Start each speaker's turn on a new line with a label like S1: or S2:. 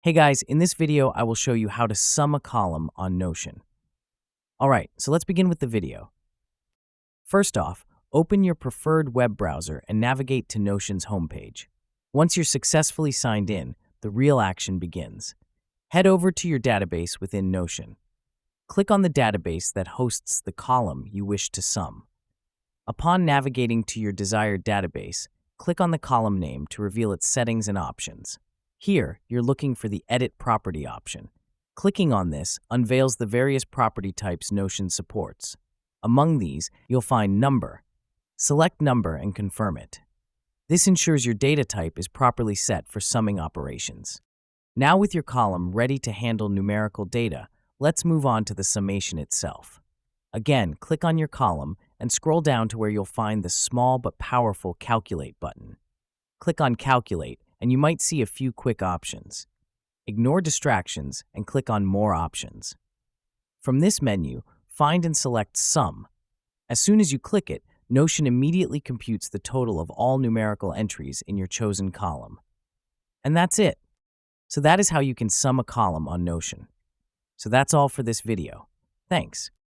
S1: Hey guys, in this video, I will show you how to sum a column on Notion. All right, so let's begin with the video. First off, open your preferred web browser and navigate to Notion's homepage. Once you're successfully signed in, the real action begins. Head over to your database within Notion. Click on the database that hosts the column you wish to sum. Upon navigating to your desired database, click on the column name to reveal its settings and options. Here, you're looking for the Edit Property option. Clicking on this unveils the various property types Notion supports. Among these, you'll find Number. Select Number and confirm it. This ensures your data type is properly set for summing operations. Now with your column ready to handle numerical data, let's move on to the summation itself. Again, click on your column and scroll down to where you'll find the small but powerful Calculate button. Click on Calculate, and you might see a few quick options. Ignore distractions and click on More Options. From this menu, find and select Sum. As soon as you click it, Notion immediately computes the total of all numerical entries in your chosen column. And that's it. So that is how you can sum a column on Notion. So that's all for this video. Thanks.